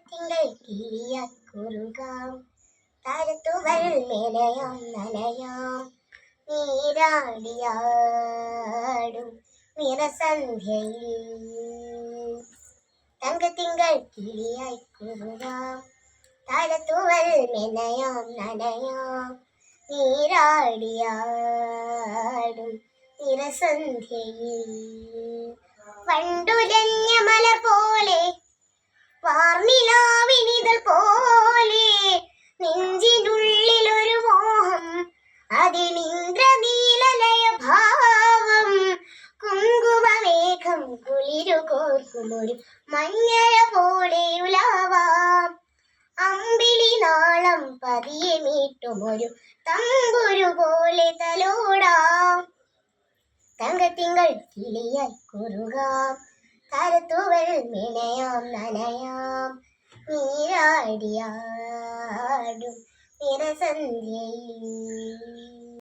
തിങ്കൾ കിളിയക്കുറുകാം താരത്തുകൾ മേലയാം നനയാം നീരാടിയാടും നിറസന്ധ്യയിൽ തങ്കത്തിങ്കൾ കിളിയായി കുറുകാം താരത്തുകൾ മെനയാം നനയാം നീരാടിയാടും നിറസന്ധ്യയിൽ വണ്ടുലഞ്ഞ മല പോലെ വാർനിലാവിനിതൾ പോലെ നെഞ്ചിനുള്ളിൽ ഒരു മോഹം അതിനിന്ദ്രനീലലയ ഭാവം കുങ്കുമമേഘം കുളിരു കോർക്കുമൊരു മഞ്ഞഴ പോലെ ഉലാവാം അമ്പിളി നാളം പതിയെ മീട്ടുമൊരു തമ്പുരു പോലെ തലോടാം തങ്കത്തിങ്കൾ കിളിയായി കുറുകാം താരത്തുകൾ മെനയാം നനയാം നീരാടിയാടും നിറസന്ധ്യയിൽ